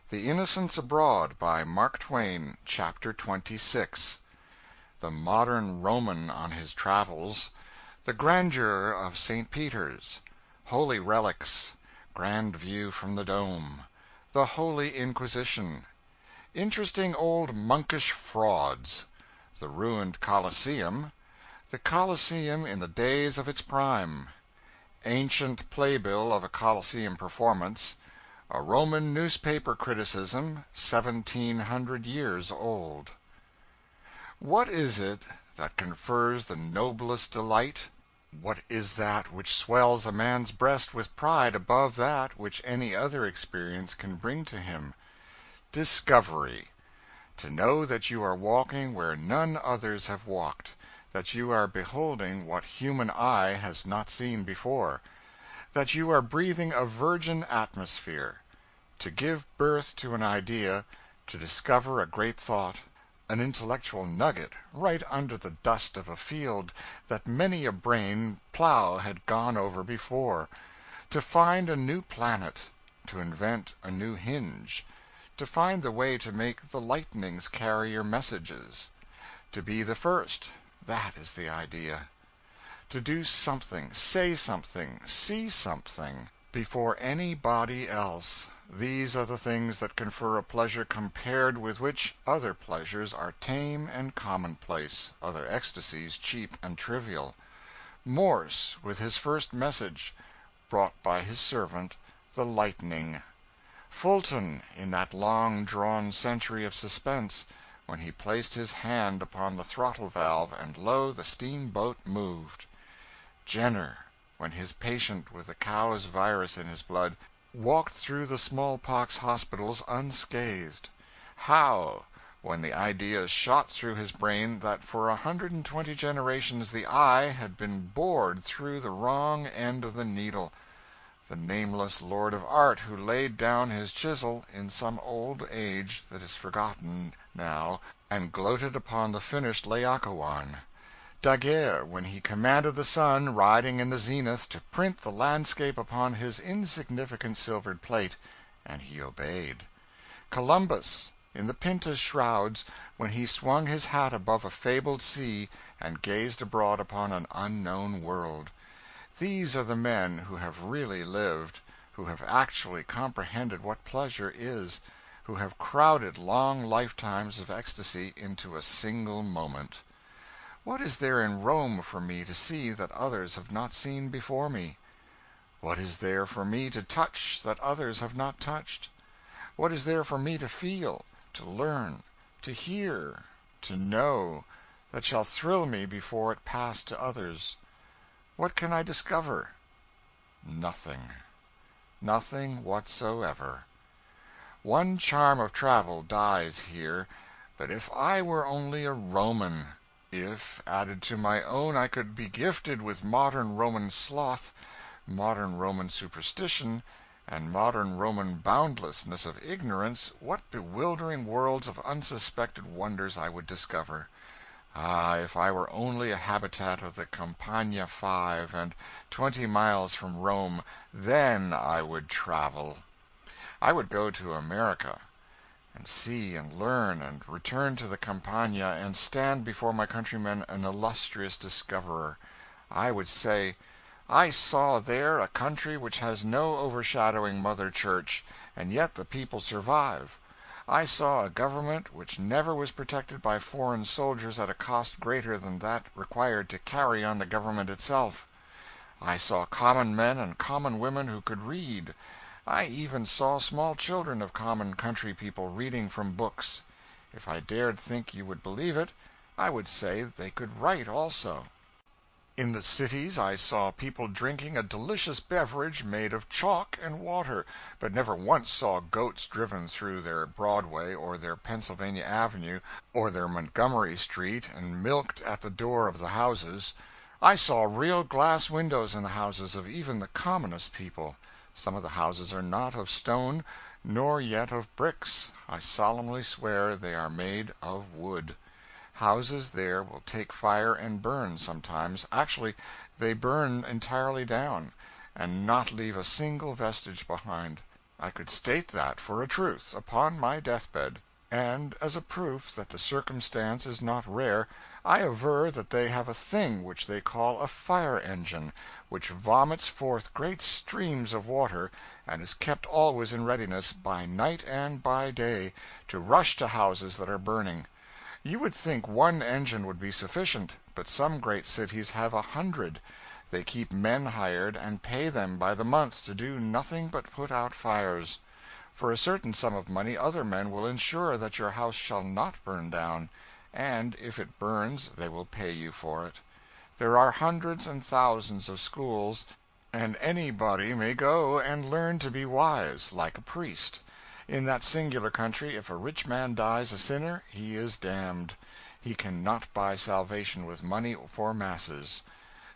The Innocents Abroad by Mark Twain, Chapter 26. The Modern Roman on his Travels. The Grandeur of St. Peter's. Holy Relics. Grand View from the Dome. The Holy Inquisition. Interesting Old Monkish Frauds. The Ruined Colosseum. The Colosseum in the Days of its Prime. Ancient Playbill of a Colosseum Performance. A Roman Newspaper Criticism 1700 years old. What is it that confers the noblest delight? What is that which swells a man's breast with pride above that which any other experience can bring to him? Discovery. To know that you are walking where none others have walked, that you are beholding what human eye has not seen before, that you are breathing a virgin atmosphere. To give birth to an idea, to discover a great thought, an intellectual nugget right under the dust of a field that many a brain plow had gone over before, to find a new planet, to invent a new hinge, to find the way to make the lightnings carry your messages, to be the first, that is the idea. To do something, say something, see something, before anybody else, these are the things that confer a pleasure compared with which other pleasures are tame and commonplace, other ecstasies cheap and trivial. Morse, with his first message, brought by his servant, the lightning. Fulton, in that long-drawn century of suspense, when he placed his hand upon the throttle valve, and lo, the steamboat moved. Jenner, when his patient with the cow's virus in his blood walked through the smallpox hospitals unscathed. Howe, when the idea shot through his brain that for 120 generations the eye had been bored through the wrong end of the needle. The nameless Lord of Art who laid down his chisel in some old age that is forgotten now, and gloated upon the finished Laocoon. Daguerre, when he commanded the sun, riding in the zenith, to print the landscape upon his insignificant silvered plate, and he obeyed. Columbus, in the Pinta's shrouds, when he swung his hat above a fabled sea, and gazed abroad upon an unknown world. These are the men who have really lived, who have actually comprehended what pleasure is, who have crowded long lifetimes of ecstasy into a single moment. What is there in Rome for me to see that others have not seen before me? What is there for me to touch that others have not touched? What is there for me to feel, to learn, to hear, to know, that shall thrill me before it pass to others? What can I discover? Nothing. Nothing whatsoever. One charm of travel dies here, but if I were only a Roman, if, added to my own, I could be gifted with modern Roman sloth, modern Roman superstition, and modern Roman boundlessness of ignorance, what bewildering worlds of unsuspected wonders I would discover! Ah, if I were only a habitat of the Campagna 5, and 20 miles from Rome, then I would travel. I would go to America, and see and learn, and return to the Campagna, and stand before my countrymen an illustrious discoverer. I would say, I saw there a country which has no overshadowing Mother Church, and yet the people survive. I saw a government which never was protected by foreign soldiers at a cost greater than that required to carry on the government itself. I saw common men and common women who could read. I even saw small children of common country people reading from books. If I dared think you would believe it, I would say they could write also. In the cities I saw people drinking a delicious beverage made of chalk and water, but never once saw goats driven through their Broadway or their Pennsylvania Avenue or their Montgomery Street and milked at the door of the houses. I saw real glass windows in the houses of even the commonest people. Some of the houses are not of stone, nor yet of bricks. I solemnly swear they are made of wood. Houses there will take fire and burn sometimes. Actually, they burn entirely down, and not leave a single vestige behind. I could state that for a truth, upon my deathbed; and as a proof that the circumstance is not rare, I aver that they have a thing which they call a fire engine, which vomits forth great streams of water, and is kept always in readiness, by night and by day, to rush to houses that are burning. You would think one engine would be sufficient, but some great cities have 100. They keep men hired, and pay them by the month to do nothing but put out fires. For a certain sum of money other men will insure that your house shall not burn down, and if it burns they will pay you for it. There are hundreds and thousands of schools, and anybody may go and learn to be wise, like a priest. In that singular country, if a rich man dies a sinner, he is damned. He can not buy salvation with money for masses.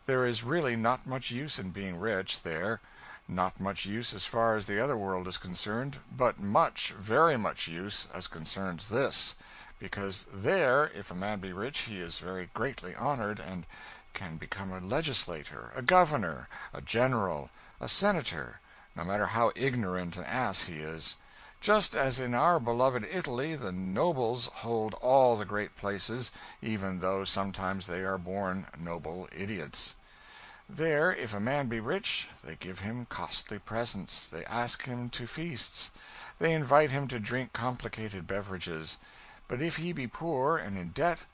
There is really not much use in being rich, there. Not much use as far as the other world is concerned, but much, very much use as concerns this. Because there, if a man be rich, he is very greatly honored, and can become a legislator, a governor, a general, a senator, no matter how ignorant an ass he is. Just as in our beloved Italy the nobles hold all the great places, even though sometimes they are born noble idiots. There, if a man be rich, they give him costly presents, they ask him to feasts, they invite him to drink complicated beverages. But if he be poor and in debt,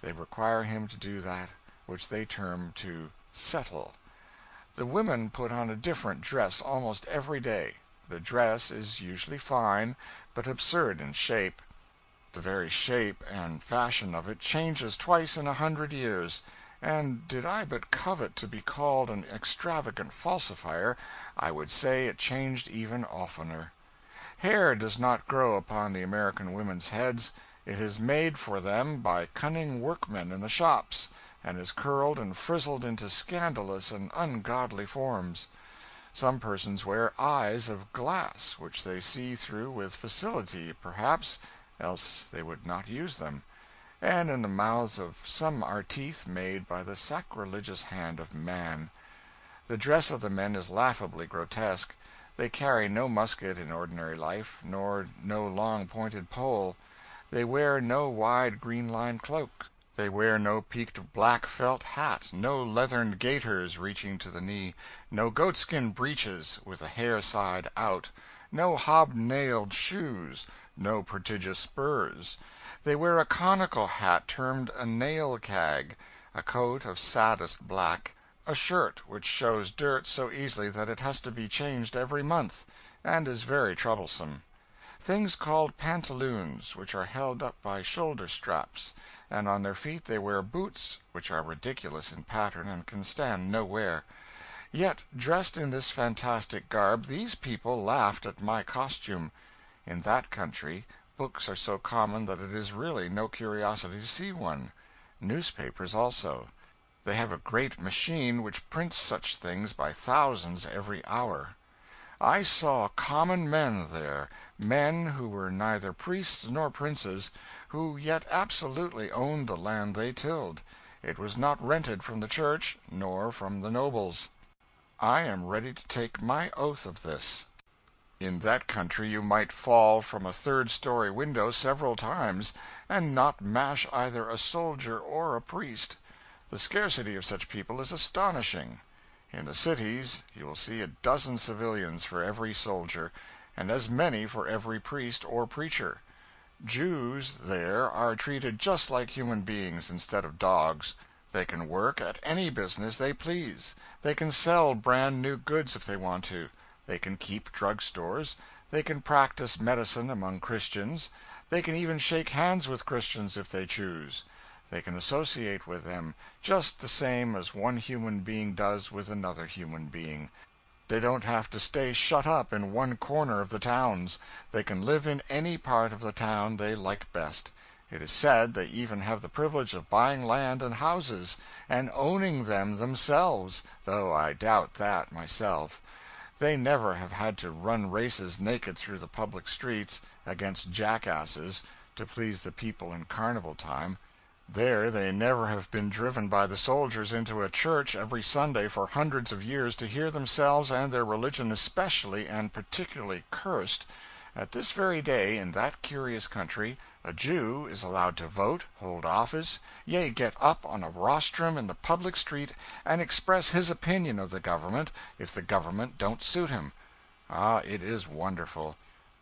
they require him to do that which they term to settle. The women put on a different dress almost every day. The dress is usually fine, but absurd in shape. The very shape and fashion of it changes twice in 100 years, and did I but covet to be called an extravagant falsifier, I would say it changed even oftener. Hair does not grow upon the American women's heads. It is made for them by cunning workmen in the shops, and is curled and frizzled into scandalous and ungodly forms. Some persons wear eyes of glass, which they see through with facility, perhaps, else they would not use them; and in the mouths of some are teeth made by the sacrilegious hand of man. The dress of the men is laughably grotesque. They carry no musket in ordinary life, nor no long pointed pole. They wear no wide green-lined cloak. They wear no peaked black felt hat, no leathern gaiters reaching to the knee, no goatskin breeches with the hair side out, no hobnailed shoes, no prodigious spurs. They wear a conical hat termed a nail-cag, a coat of saddest black, a shirt which shows dirt so easily that it has to be changed every month, and is very troublesome. Things called pantaloons, which are held up by shoulder-straps, and on their feet they wear boots, which are ridiculous in pattern and can stand no wear. Yet, dressed in this fantastic garb, these people laughed at my costume. In that country, books are so common that it is really no curiosity to see one. Newspapers also. They have a great machine which prints such things by thousands every hour. I saw common men there, men who were neither priests nor princes, who yet absolutely owned the land they tilled. It was not rented from the church, nor from the nobles. I am ready to take my oath of this. In that country you might fall from a third-story window several times, and not mash either a soldier or a priest. The scarcity of such people is astonishing. In the cities you will see a dozen civilians for every soldier, and as many for every priest or preacher. Jews there are treated just like human beings instead of dogs. They can work at any business they please. They can sell brand-new goods if they want to. They can keep drug stores. They can practice medicine among Christians. They can even shake hands with Christians if they choose. They can associate with them just the same as one human being does with another human being. They don't have to stay shut up in one corner of the towns. They can live in any part of the town they like best. It is said they even have the privilege of buying land and houses, and owning them themselves, though I doubt that myself. They never have had to run races naked through the public streets, against jackasses, to please the people in carnival time. There they never have been driven by the soldiers into a church every Sunday for hundreds of years to hear themselves and their religion especially and particularly cursed. At this very day, in that curious country, a Jew is allowed to vote, hold office, yea, get up on a rostrum in the public street and express his opinion of the government if the government don't suit him. Ah, it is wonderful.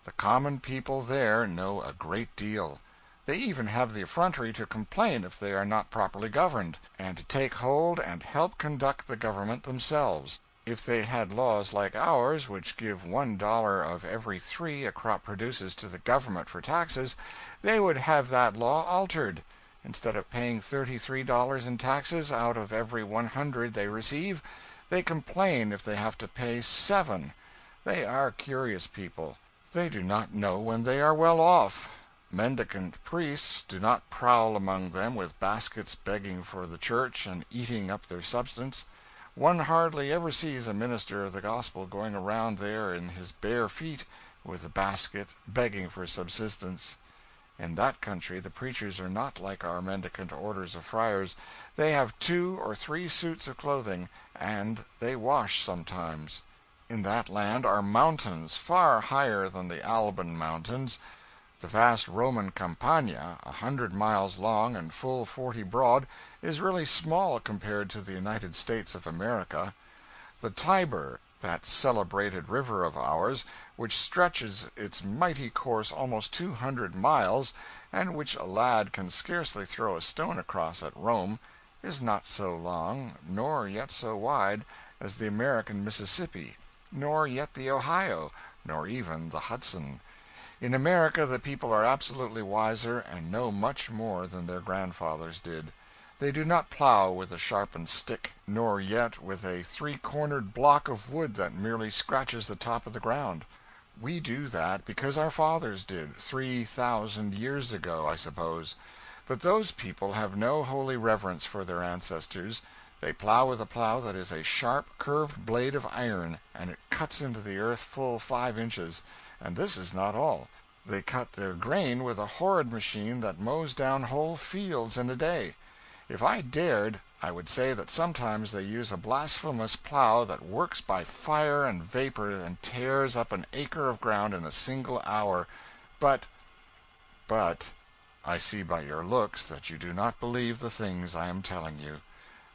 The common people there know a great deal. They even have the effrontery to complain if they are not properly governed, and to take hold and help conduct the government themselves. If they had laws like ours, which give $1 of every 3 a crop produces to the government for taxes, they would have that law altered. Instead of paying $33 in taxes out of every 100 they receive, they complain if they have to pay 7. They are curious people. They do not know when they are well off. Mendicant priests do not prowl among them with baskets begging for the church and eating up their substance. One hardly ever sees a minister of the gospel going around there in his bare feet with a basket begging for subsistence. In that country the preachers are not like our mendicant orders of friars. They have 2 or 3 suits of clothing, and they wash sometimes. In that land are mountains far higher than the Alban mountains. The vast Roman Campagna, 100 miles long and full 40 broad, is really small compared to the United States of America. The Tiber, that celebrated river of ours, which stretches its mighty course almost 200 miles, and which a lad can scarcely throw a stone across at Rome, is not so long, nor yet so wide, as the American Mississippi, nor yet the Ohio, nor even the Hudson. In America the people are absolutely wiser and know much more than their grandfathers did. They do not plow with a sharpened stick, nor yet with a 3-cornered block of wood that merely scratches the top of the ground. We do that because our fathers did, 3,000 years ago, I suppose. But those people have no holy reverence for their ancestors. They plow with a plow that is a sharp, curved blade of iron, and it cuts into the earth full 5 inches. And this is not all. They cut their grain with a horrid machine that mows down whole fields in a day. If I dared, I would say that sometimes they use a blasphemous plow that works by fire and vapor and tears up an acre of ground in a single hour. But, I see by your looks that you do not believe the things I am telling you.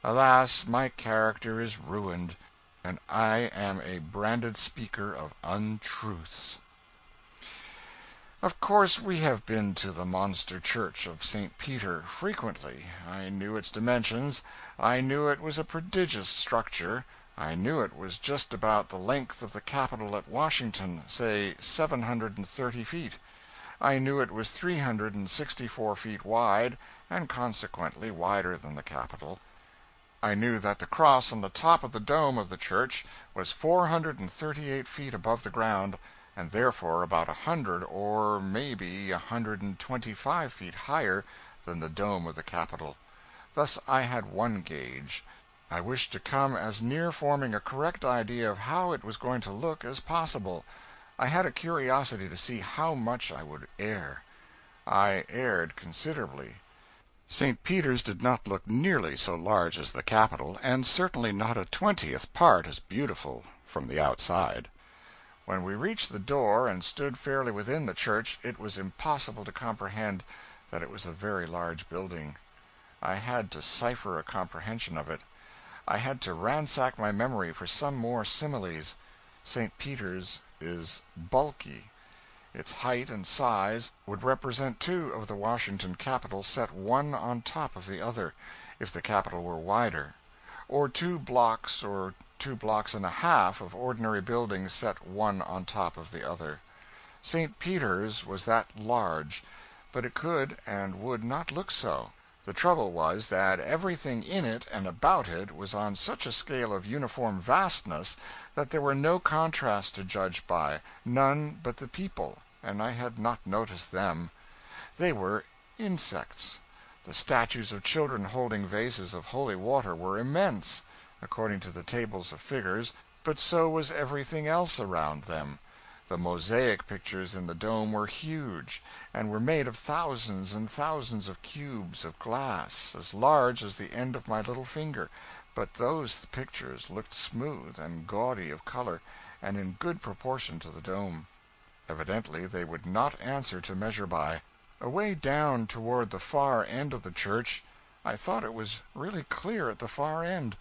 Alas, my character is ruined, and I am a branded speaker of untruths. Of course we have been to the monster church of St. Peter frequently. I knew its dimensions. I knew it was a prodigious structure. I knew it was just about the length of the Capitol at Washington, say 730 feet. I knew it was 364 feet wide, and consequently wider than the Capitol. I knew that the cross on the top of the dome of the church was 438 feet above the ground, and therefore about 100 or maybe 125 feet higher than the dome of the Capitol. Thus I had one gauge. I wished to come as near forming a correct idea of how it was going to look as possible. I had a curiosity to see how much I would err. I erred considerably. St. Peter's did not look nearly so large as the Capitol, and certainly not a 20th part as beautiful from the outside. When we reached the door and stood fairly within the church, it was impossible to comprehend that it was a very large building. I had to cipher a comprehension of it. I had to ransack my memory for some more similes. St. Peter's is bulky. Its height and size would represent 2 of the Washington Capitol set one on top of the other, if the Capitol were wider, or 2 blocks or 2 blocks and a half of ordinary buildings set one on top of the other. St. Peter's was that large, but it could and would not look so. The trouble was that everything in it and about it was on such a scale of uniform vastness that there were no contrasts to judge by, none but the people, and I had not noticed them. They were insects. The statues of children holding vases of holy water were immense, according to the tables of figures, but so was everything else around them. The mosaic pictures in the dome were huge, and were made of thousands and thousands of cubes of glass, as large as the end of my little finger, but those pictures looked smooth and gaudy of color, and in good proportion to the dome. Evidently they would not answer to measure by. Away down toward the far end of the church, I thought it was really clear at the far end,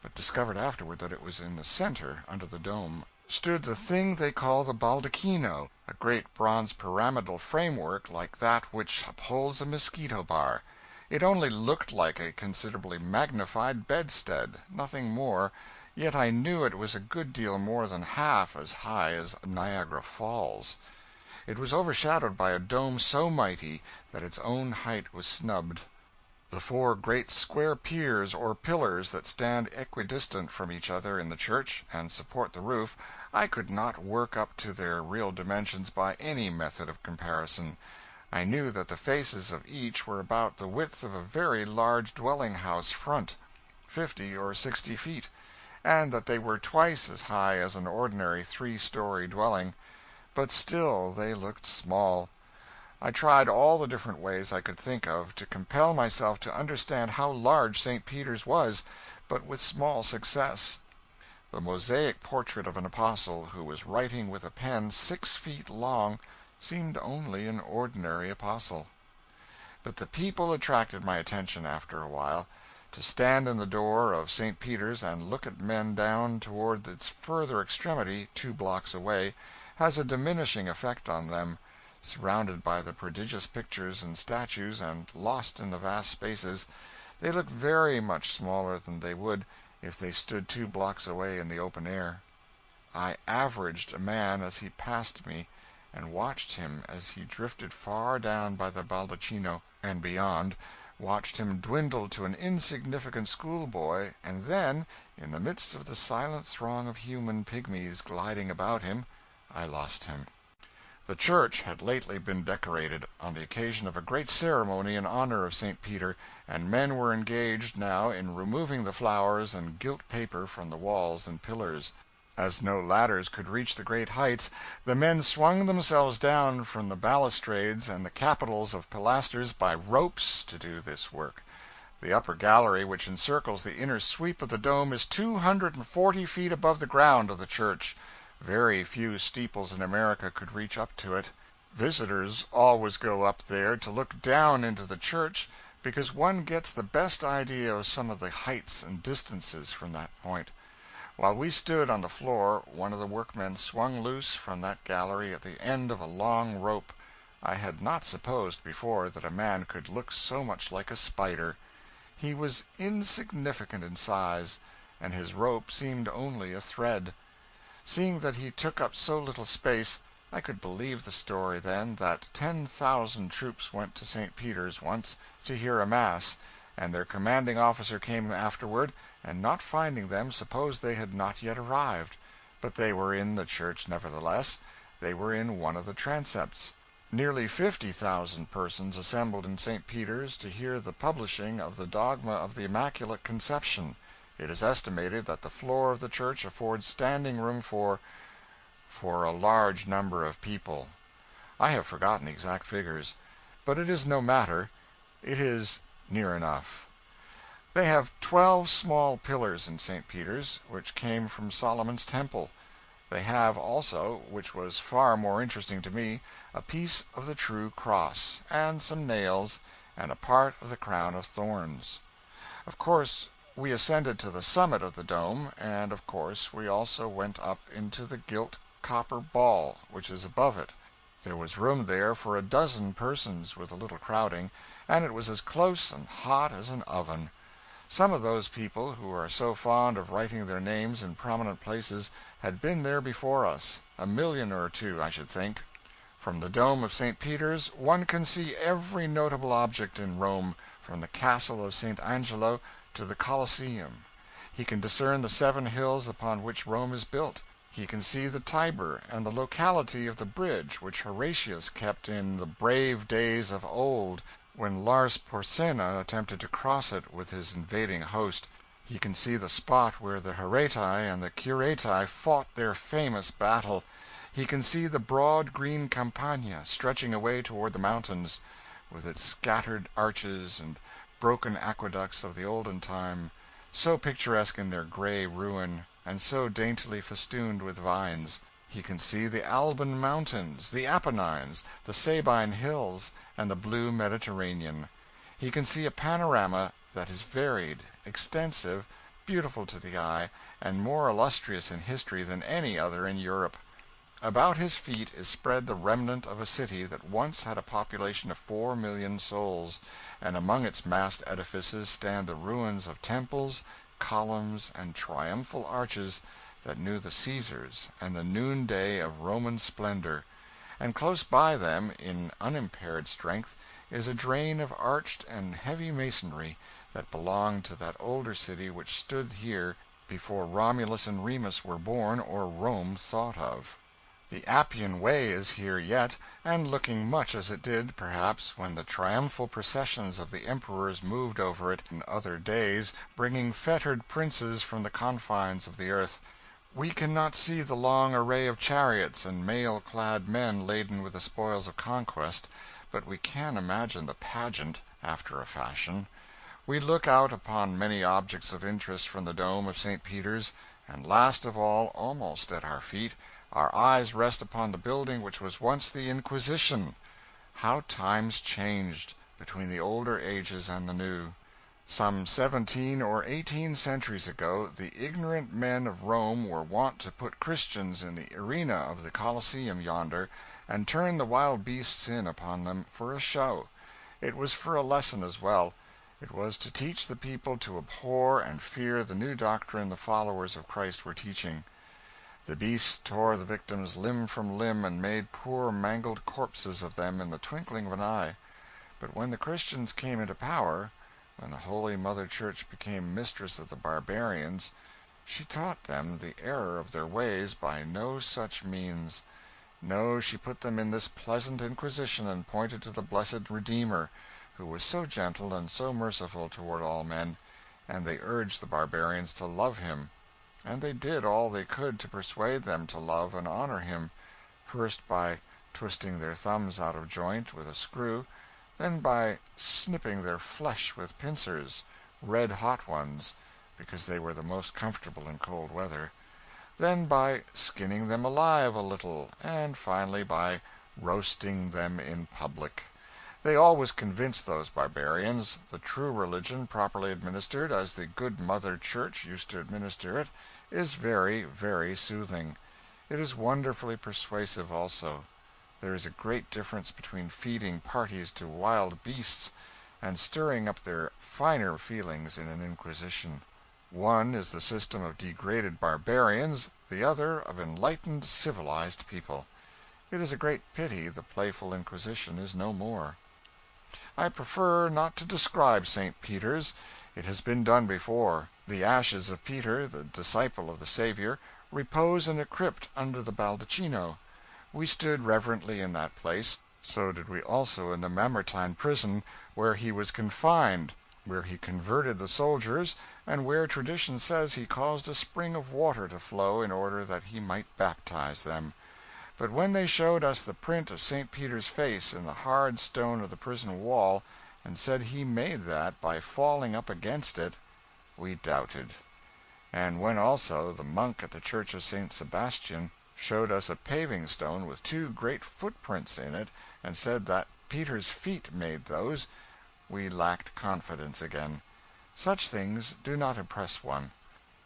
but discovered afterward that it was in the center, under the dome, stood the thing they call the Baldacchino, a great bronze pyramidal framework like that which upholds a mosquito bar. It only looked like a considerably magnified bedstead, nothing more, yet I knew it was a good deal more than half as high as Niagara Falls. It was overshadowed by a dome so mighty that its own height was snubbed. The 4 great square piers or pillars that stand equidistant from each other in the church, and support the roof, I could not work up to their real dimensions by any method of comparison. I knew that the faces of each were about the width of a very large dwelling-house front, 50 or 60 feet, and that they were twice as high as an ordinary 3-story dwelling, but still they looked small. I tried all the different ways I could think of to compel myself to understand how large St. Peter's was, but with small success. The mosaic portrait of an apostle who was writing with a pen 6 feet long seemed only an ordinary apostle. But the people attracted my attention after a while. To stand in the door of St. Peter's and look at men down toward its further extremity, 2 blocks away, has a diminishing effect on them. Surrounded by the prodigious pictures and statues, and lost in the vast spaces, they look very much smaller than they would if they stood 2 blocks away in the open air. I averaged a man as he passed me, and watched him as he drifted far down by the Baldacchino and beyond, watched him dwindle to an insignificant schoolboy, and then, in the midst of the silent throng of human pygmies gliding about him, I lost him. The church had lately been decorated, on the occasion of a great ceremony in honor of St. Peter, and men were engaged now in removing the flowers and gilt paper from the walls and pillars. As no ladders could reach the great heights, the men swung themselves down from the balustrades and the capitals of pilasters by ropes to do this work. The upper gallery which encircles the inner sweep of the dome is 240 feet above the ground of the church. Very few steeples in America could reach up to it. Visitors always go up there to look down into the church, because one gets the best idea of some of the heights and distances from that point. While we stood on the floor, one of the workmen swung loose from that gallery at the end of a long rope. I had not supposed before that a man could look so much like a spider. He was insignificant in size, and his rope seemed only a thread. Seeing that he took up so little space, I could believe the story then that 10,000 troops went to St. Peter's once to hear a mass, and their commanding officer came afterward, and not finding them supposed they had not yet arrived. But they were in the church nevertheless. They were in one of the transepts. Nearly 50,000 persons assembled in St. Peter's to hear the publishing of the dogma of the Immaculate Conception. It is estimated that the floor of the church affords standing room for a large number of people. I have forgotten the exact figures, but it is no matter. It is near enough. They have 12 small pillars in St. Peter's, which came from Solomon's temple. They have also, which was far more interesting to me, a piece of the true cross, and some nails, and a part of the crown of thorns. Of course, we ascended to the summit of the dome, and of course we also went up into the gilt copper ball which is above it. There was room there for a dozen persons, with a little crowding, and it was as close and hot as an oven. Some of those people who are so fond of writing their names in prominent places had been there before us, 1 million or 2, I should think. From the dome of St. Peter's one can see every notable object in Rome, from the castle of St. Angelo to the Colosseum. He can discern the 7 hills upon which Rome is built. He can see the Tiber and the locality of the bridge which Horatius kept in the brave days of old, when Lars Porsena attempted to cross it with his invading host. He can see the spot where the Horatii and the Curatii fought their famous battle. He can see the broad green Campagna stretching away toward the mountains, with its scattered arches and broken aqueducts of the olden time, so picturesque in their gray ruin, and so daintily festooned with vines. He can see the Alban mountains, the Apennines, the Sabine hills, and the blue Mediterranean. He can see a panorama that is varied, extensive, beautiful to the eye, and more illustrious in history than any other in Europe. About his feet is spread the remnant of a city that once had a population of 4,000,000 souls, and among its massed edifices stand the ruins of temples, columns, and triumphal arches that knew the Caesars and the noonday of Roman splendor, and close by them, in unimpaired strength, is a drain of arched and heavy masonry that belonged to that older city which stood here before Romulus and Remus were born or Rome thought of. The Appian Way is here yet, and looking much as it did, perhaps, when the triumphal processions of the emperors moved over it in other days, bringing fettered princes from the confines of the earth. We cannot see the long array of chariots and mail-clad men laden with the spoils of conquest, but we can imagine the pageant, after a fashion. We look out upon many objects of interest from the dome of St. Peter's, and last of all, almost at our feet, our eyes rest upon the building which was once the Inquisition. How times changed, between the older ages and the new! Some 17 or 18 centuries ago, the ignorant men of Rome were wont to put Christians in the arena of the Colosseum yonder, and turn the wild beasts in upon them for a show. It was for a lesson as well. It was to teach the people to abhor and fear the new doctrine the followers of Christ were teaching. The beasts tore the victims limb from limb and made poor mangled corpses of them in the twinkling of an eye. But when the Christians came into power, when the Holy Mother Church became mistress of the barbarians, she taught them the error of their ways by no such means. No, she put them in this pleasant Inquisition and pointed to the blessed Redeemer, who was so gentle and so merciful toward all men, and they urged the barbarians to love him. And they did all they could to persuade them to love and honor him, first by twisting their thumbs out of joint with a screw, then by snipping their flesh with pincers, red-hot ones, because they were the most comfortable in cold weather, then by skinning them alive a little, and finally by roasting them in public. They always convinced those barbarians the true religion, properly administered, as the good Mother Church used to administer it, is very, very soothing. It is wonderfully persuasive also. There is a great difference between feeding parties to wild beasts and stirring up their finer feelings in an Inquisition. One is the system of degraded barbarians, the other of enlightened, civilized people. It is a great pity the playful Inquisition is no more. I prefer not to describe St. Peter's. It has been done before. The ashes of Peter, the disciple of the Savior, repose in a crypt under the Baldacchino. We stood reverently in that place. So did we also in the Mamertine prison, where he was confined, where he converted the soldiers, and where tradition says he caused a spring of water to flow in order that he might baptize them. But when they showed us the print of St. Peter's face in the hard stone of the prison wall, and said he made that by falling up against it, we doubted. And when also the monk at the church of St. Sebastian showed us a paving stone with 2 great footprints in it, and said that Peter's feet made those, we lacked confidence again. Such things do not impress one.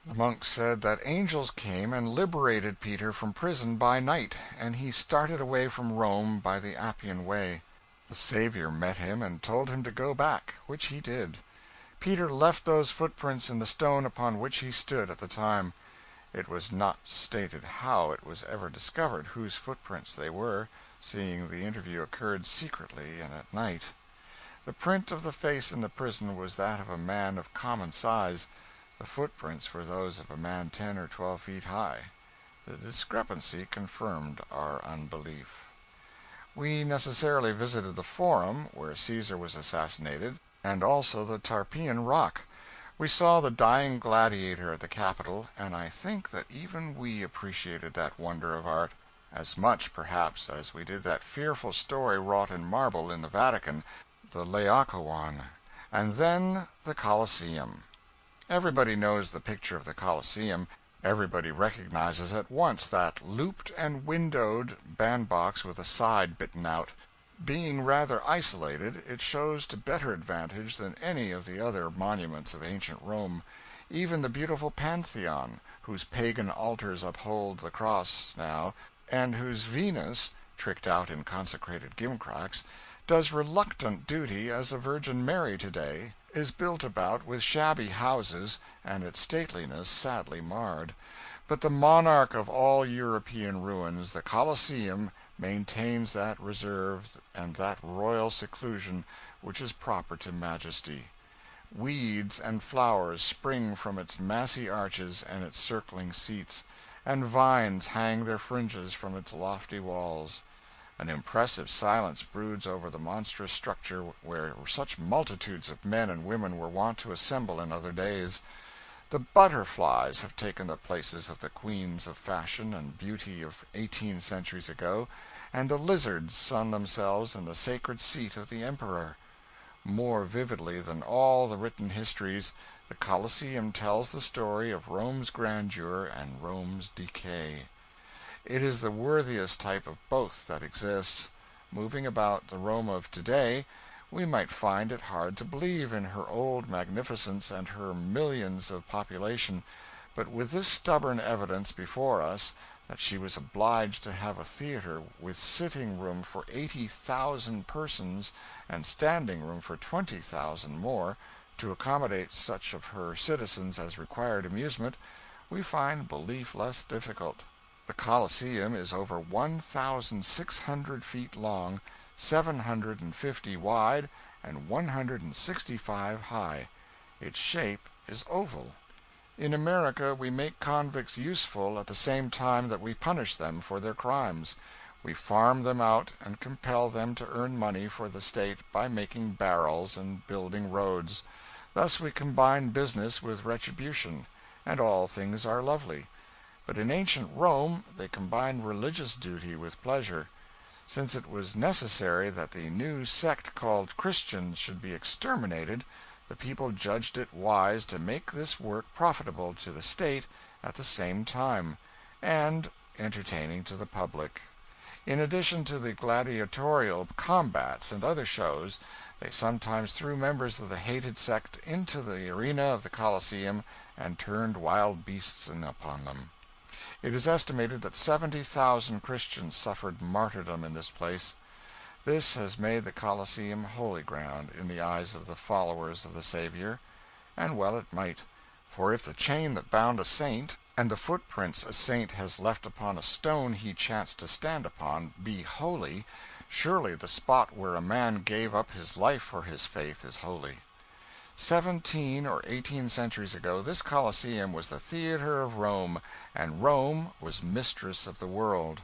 The monk said that angels came and liberated Peter from prison by night, and he started away from Rome by the Appian Way. The Savior met him and told him to go back, which he did. Peter left those footprints in the stone upon which he stood at the time. It was not stated how it was ever discovered whose footprints they were, seeing the interview occurred secretly and at night. The print of the face in the prison was that of a man of common size. The footprints were those of a man 10 or 12 feet high. The discrepancy confirmed our unbelief. We necessarily visited the Forum, where Caesar was assassinated, and also the Tarpeian Rock. We saw the dying gladiator at the Capitol, and I think that even we appreciated that wonder of art. as much, perhaps, as we did that fearful story wrought in marble in the Vatican, the Laocoon, and then the Colosseum. Everybody knows the picture of the Colosseum. Everybody recognizes at once that looped and windowed bandbox with a side bitten out. Being rather isolated, it shows to better advantage than any of the other monuments of ancient Rome. Even the beautiful Pantheon, whose pagan altars uphold the cross now, and whose Venus, tricked out in consecrated gimcracks, does reluctant duty as a Virgin Mary today, is built about with shabby houses, and its stateliness sadly marred. But the monarch of all European ruins, the Colosseum, maintains that reserve and that royal seclusion which is proper to majesty. Weeds and flowers spring from its massy arches and its circling seats, and vines hang their fringes from its lofty walls. An impressive silence broods over the monstrous structure where such multitudes of men and women were wont to assemble in other days. The butterflies have taken the places of the queens of fashion and beauty of 18 centuries ago, and the lizards sun themselves in the sacred seat of the emperor. More vividly than all the written histories, the Colosseum tells the story of Rome's grandeur and Rome's decay. It is the worthiest type of both that exists. Moving about the Rome of today, we might find it hard to believe in her old magnificence and her millions of population, but with this stubborn evidence before us that she was obliged to have a theater with sitting room for 80,000 persons and standing room for 20,000 more, to accommodate such of her citizens as required amusement, we find belief less difficult. The Colosseum is over 1,600 feet long, 750 wide, and 165 high. Its shape is oval. In America we make convicts useful at the same time that we punish them for their crimes. We farm them out and compel them to earn money for the state by making barrels and building roads. Thus we combine business with retribution, and all things are lovely. But in ancient Rome they combined religious duty with pleasure. Since it was necessary that the new sect called Christians should be exterminated, the people judged it wise to make this work profitable to the state at the same time, and entertaining to the public. In addition to the gladiatorial combats and other shows, they sometimes threw members of the hated sect into the arena of the Colosseum and turned wild beasts in upon them. It is estimated that 70,000 Christians suffered martyrdom in this place. This has made the Colosseum holy ground in the eyes of the followers of the Savior, and well it might, for if the chain that bound a saint, and the footprints a saint has left upon a stone he chanced to stand upon, be holy, surely the spot where a man gave up his life for his faith is holy. 17 or 18 centuries ago this Colosseum was the theater of Rome, and Rome was mistress of the world.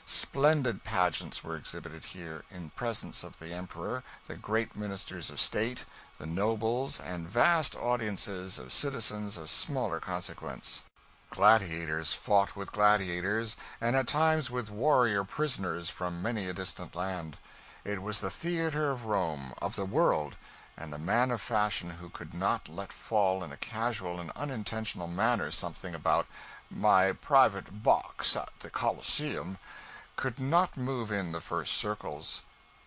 Splendid pageants were exhibited here, in presence of the emperor, the great ministers of state, the nobles, and vast audiences of citizens of smaller consequence. Gladiators fought with gladiators, and at times with warrior prisoners from many a distant land. It was the theater of Rome, of the world, and the man of fashion who could not let fall in a casual and unintentional manner something about "my private box at the Colosseum" could not move in the first circles.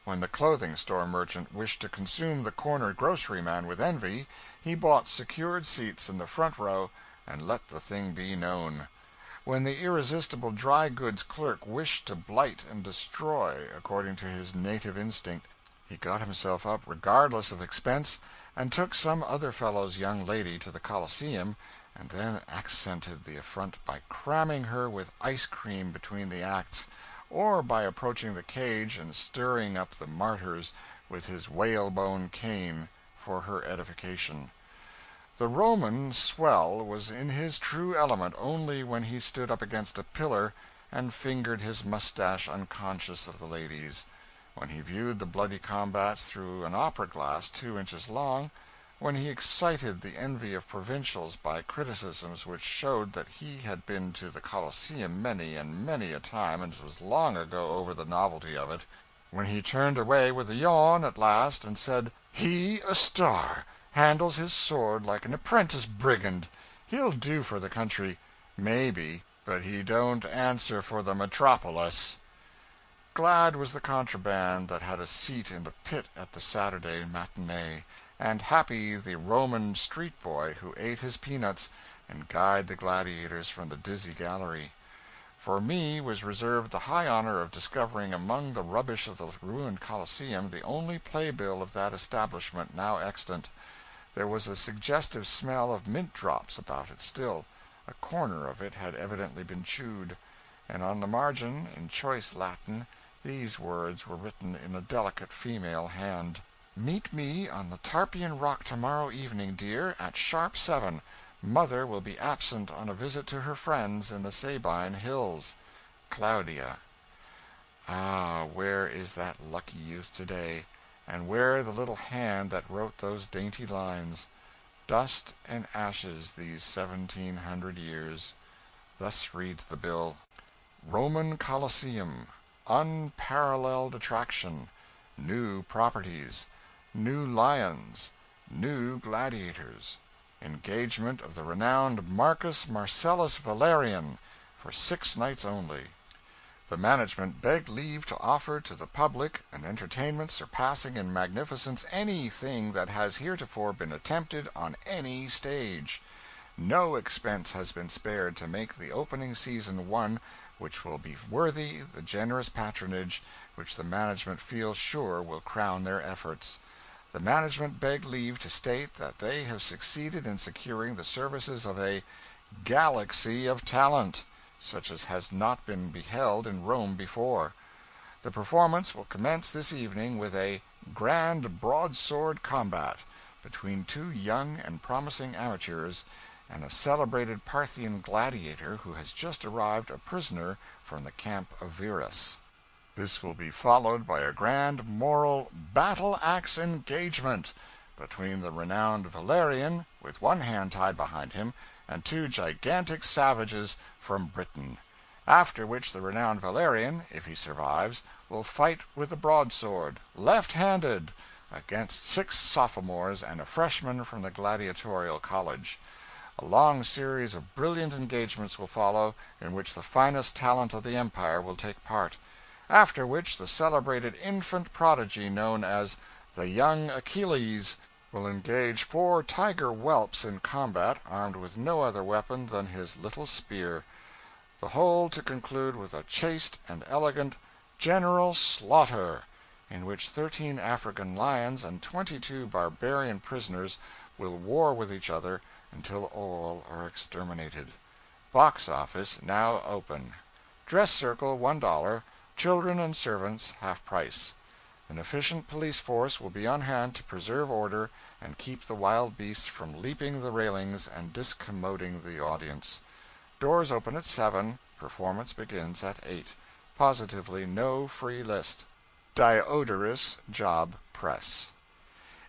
When the clothing store merchant wished to consume the corner groceryman with envy, he bought secured seats in the front row and let the thing be known. When the irresistible dry goods clerk wished to blight and destroy according to his native instinct, he got himself up regardless of expense, and took some other fellow's young lady to the Colosseum, and then accented the affront by cramming her with ice cream between the acts, or by approaching the cage and stirring up the martyrs with his whalebone cane for her edification. The Roman swell was in his true element only when he stood up against a pillar and fingered his mustache unconscious of the ladies. When he viewed the bloody combats through an opera glass 2 inches long, when he excited the envy of provincials by criticisms which showed that he had been to the Colosseum many and many a time and was long ago over the novelty of it; when he turned away with a yawn at last and said, "He a star! Handles his sword like an apprentice brigand! He'll do for the country, maybe, but he don't answer for the metropolis." Glad was the contraband that had a seat in the pit at the Saturday matinee, and happy the Roman street boy who ate his peanuts and guyed the gladiators from the dizzy gallery. For me was reserved the high honor of discovering among the rubbish of the ruined Colosseum the only playbill of that establishment now extant. There was a suggestive smell of mint drops about it still; a corner of it had evidently been chewed; and on the margin, in choice Latin, these words were written in a delicate female hand: "Meet me on the Tarpeian Rock tomorrow evening, dear, at sharp 7. Mother will be absent on a visit to her friends in the Sabine Hills. Claudia." Ah, where is that lucky youth today, and where the little hand that wrote those dainty lines? Dust and ashes these 1700 years. Thus reads the bill: Roman Colosseum. Unparalleled attraction. New properties. New lions. New gladiators. Engagement of the renowned Marcus Marcellus Valerian, for 6 nights only. The management beg leave to offer to the public an entertainment surpassing in magnificence anything that has heretofore been attempted on any stage. No expense has been spared to make the opening season one which will be worthy the generous patronage which the management feel sure will crown their efforts. The management beg leave to state that they have succeeded in securing the services of a galaxy of talent, such as has not been beheld in Rome before. The performance will commence this evening with a grand broadsword combat between 2 young and promising amateurs and a celebrated Parthian gladiator who has just arrived a prisoner from the camp of Verus. This will be followed by a grand moral battle-axe engagement between the renowned Valerian, with one hand tied behind him, and 2 gigantic savages from Britain; after which the renowned Valerian, if he survives, will fight with the broadsword, left-handed, against 6 sophomores and a freshman from the gladiatorial college. A long series of brilliant engagements will follow, in which the finest talent of the empire will take part; after which the celebrated infant prodigy known as the young Achilles will engage 4 tiger whelps in combat, armed with no other weapon than his little spear; the whole to conclude with a chaste and elegant general slaughter, in which 13 African lions and 22 barbarian prisoners will war with each other until all are exterminated. Box office now open. Dress circle $1, children and servants half price. An efficient police force will be on hand to preserve order and keep the wild beasts from leaping the railings and discommoding the audience. Doors open at 7, performance begins at 8. Positively no free list. Diodorus Job Press.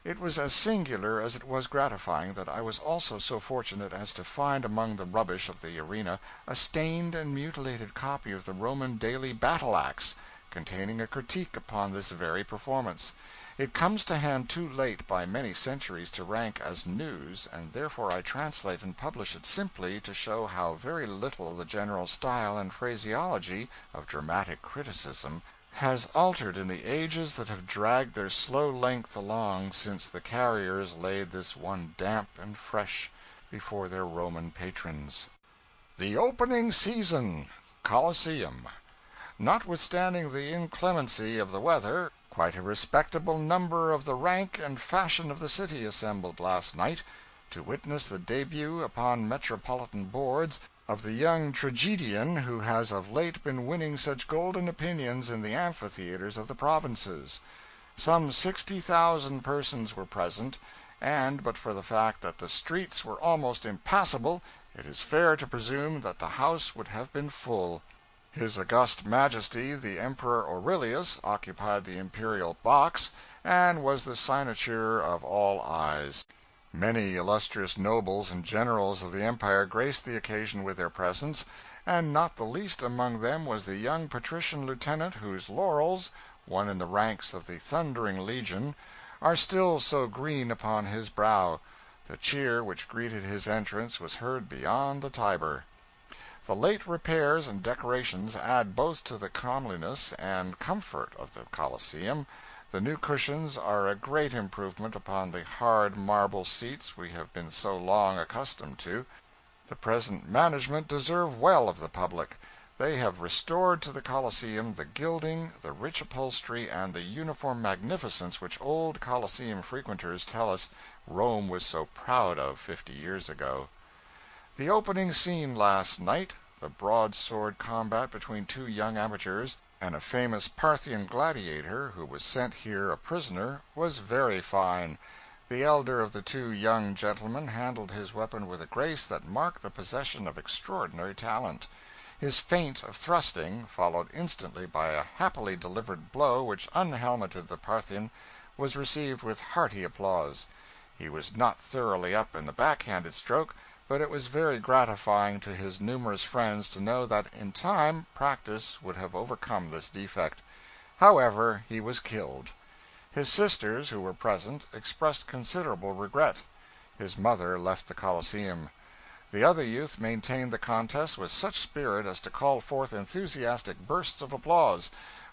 It was as singular as it was gratifying that I was also so fortunate as to find among the rubbish of the arena a stained and mutilated copy of the Roman daily Battle Axe, containing a critique upon this very performance. It comes to hand too late by many centuries to rank as news, and therefore I translate and publish it simply to show how very little the general style and phraseology of dramatic criticism has altered in the ages that have dragged their slow length along since the carriers laid this one damp and fresh before their Roman patrons. The opening season, Colosseum. Notwithstanding the inclemency of the weather, quite a respectable number of the rank and fashion of the city assembled last night to witness the debut upon metropolitan boards of the young tragedian who has of late been winning such golden opinions in the amphitheaters of the provinces. Some 60,000 persons were present, and but for the fact that the streets were almost impassable, it is fair to presume that the house would have been full. His August Majesty the Emperor Aurelius occupied the imperial box, and was the cynosure of all eyes. Many illustrious nobles and generals of the empire graced the occasion with their presence, and not the least among them was the young patrician lieutenant whose laurels, won in the ranks of the Thundering Legion, are still so green upon his brow. The cheer which greeted his entrance was heard beyond the Tiber. The late repairs and decorations add both to the comeliness and comfort of the Colosseum. The new cushions are a great improvement upon the hard marble seats we have been so long accustomed to. The present management deserve well of the public. They have restored to the Colosseum the gilding, the rich upholstery, and the uniform magnificence which old Colosseum frequenters tell us Rome was so proud of 50 years ago. The opening scene last night, the broadsword combat between two young amateurs and a famous Parthian gladiator who was sent here a prisoner, was very fine. The elder of the two young gentlemen handled his weapon with a grace that marked the possession of extraordinary talent. His feint of thrusting, followed instantly by a happily delivered blow which unhelmeted the Parthian, was received with hearty applause. He was not thoroughly up in the backhanded stroke, but it was very gratifying to his numerous friends to know that in time practice would have overcome this defect. However, he was killed. His sisters, who were present, expressed considerable regret. His mother left the Colosseum. The other youth maintained the contest with such spirit as to call forth enthusiastic bursts of applause.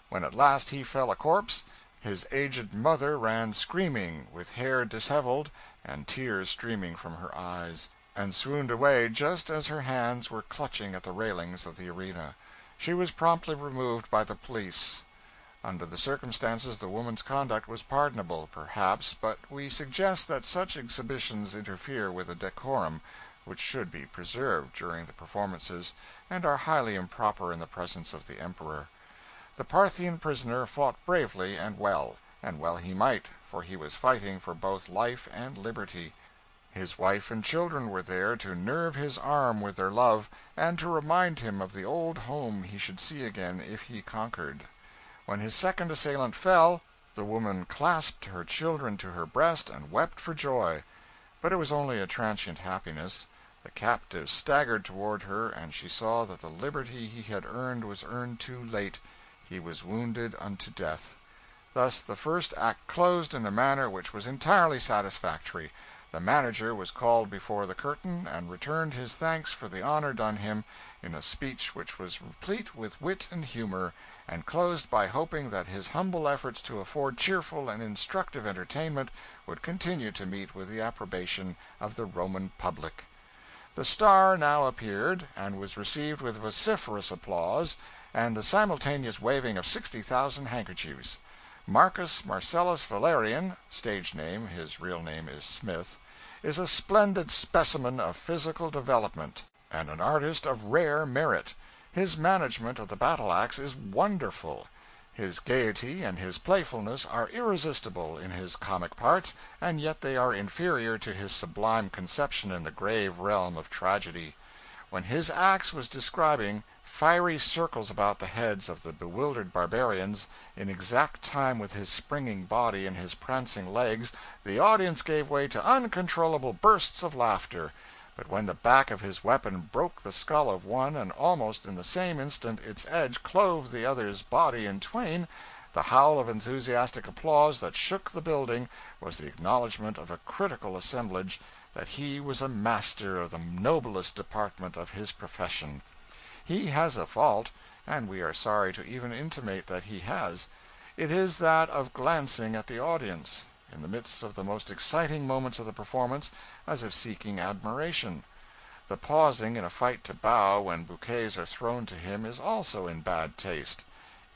When at last he fell a corpse, his aged mother ran screaming, with hair disheveled and tears streaming from her eyes, and swooned away just as her hands were clutching at the railings of the arena. She was promptly removed by the police. Under the circumstances, the woman's conduct was pardonable, perhaps, but we suggest that such exhibitions interfere with a decorum which should be preserved during the performances, and are highly improper in the presence of the emperor. The Parthian prisoner fought bravely and well he might, for he was fighting for both life and liberty. His wife and children were there to nerve his arm with their love, and to remind him of the old home he should see again if he conquered. When his second assailant fell, the woman clasped her children to her breast and wept for joy. But it was only a transient happiness. The captive staggered toward her, and she saw that the liberty he had earned was earned too late. He was wounded unto death. Thus the first act closed in a manner which was entirely satisfactory. The manager was called before the curtain, and returned his thanks for the honor done him, in a speech which was replete with wit and humor, and closed by hoping that his humble efforts to afford cheerful and instructive entertainment would continue to meet with the approbation of the Roman public. The star now appeared, and was received with vociferous applause, and the simultaneous waving of 60,000 handkerchiefs. Marcus Marcellus Valerian (stage name, his real name is Smith) is a splendid specimen of physical development, and an artist of rare merit. His management of the battle-axe is wonderful. His gaiety and his playfulness are irresistible in his comic parts, and yet they are inferior to his sublime conception in the grave realm of tragedy. When his axe was describing fiery circles about the heads of the bewildered barbarians, in exact time with his springing body and his prancing legs, the audience gave way to uncontrollable bursts of laughter. But when the back of his weapon broke the skull of one, and almost in the same instant its edge clove the other's body in twain, the howl of enthusiastic applause that shook the building was the acknowledgment of a critical assemblage that he was a master of the noblest department of his profession. He has a fault, and we are sorry to even intimate that he has. It is that of glancing at the audience, in the midst of the most exciting moments of the performance, as if seeking admiration. The pausing in a fight to bow when bouquets are thrown to him is also in bad taste.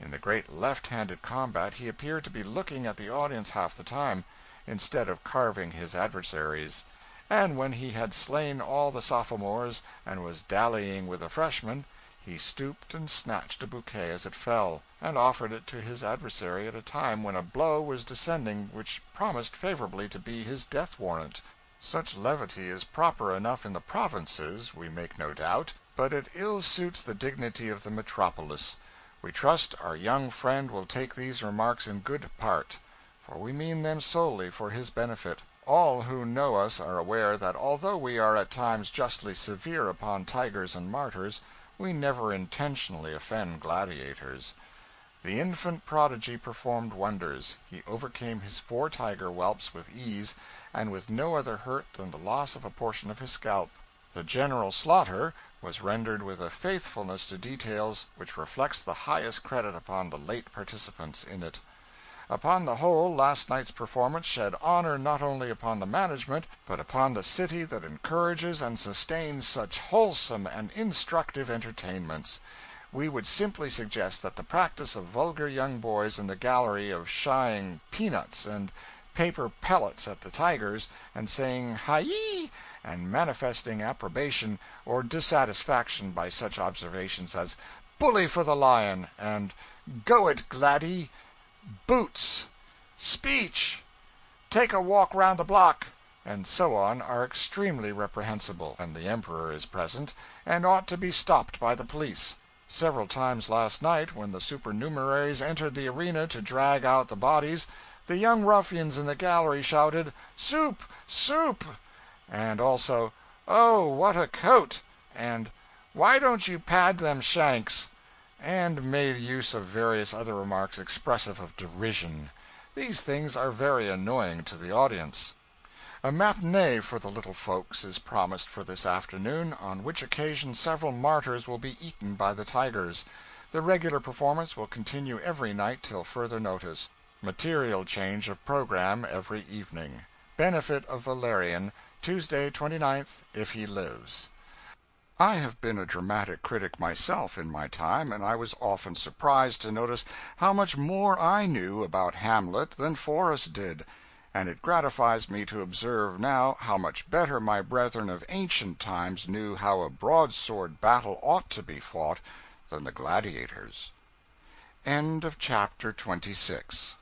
In the great left-handed combat he appeared to be looking at the audience half the time, instead of carving his adversaries. And when he had slain all the sophomores and was dallying with the freshmen, he stooped and snatched a bouquet as it fell, and offered it to his adversary at a time when a blow was descending which promised favorably to be his death warrant. Such levity is proper enough in the provinces, we make no doubt, but it ill suits the dignity of the metropolis. We trust our young friend will take these remarks in good part, for we mean them solely for his benefit. All who know us are aware that although we are at times justly severe upon tigers and martyrs, we never intentionally offend gladiators. The infant prodigy performed wonders. He overcame his 4 tiger whelps with ease, and with no other hurt than the loss of a portion of his scalp. The general slaughter was rendered with a faithfulness to details which reflects the highest credit upon the late participants in it. Upon the whole, last night's performance shed honor not only upon the management, but upon the city that encourages and sustains such wholesome and instructive entertainments. We would simply suggest that the practice of vulgar young boys in the gallery of shying peanuts and paper pellets at the tigers, and saying "Hi-yi!" and manifesting approbation or dissatisfaction by such observations as "Bully for the lion!" and "Go it, Gladdy!" "Boots!" "Speech!" "Take a walk round the block!" and so on, are extremely reprehensible, and the Emperor is present, and ought to be stopped by the police. Several times last night, when the supernumeraries entered the arena to drag out the bodies, the young ruffians in the gallery shouted, "Soup! Soup!" and also, "Oh, what a coat!" and "Why don't you pad them shanks?" and made use of various other remarks expressive of derision. These things are very annoying to the audience. A matinee for the little folks is promised for this afternoon, on which occasion several martyrs will be eaten by the tigers. The regular performance will continue every night till further notice. Material change of program every evening. Benefit of Valerian, Tuesday, 29th, if he lives. I have been a dramatic critic myself in my time, and I was often surprised to notice how much more I knew about Hamlet than Forrest did, and it gratifies me to observe now how much better my brethren of ancient times knew how a broadsword battle ought to be fought than the gladiators. End of chapter 26.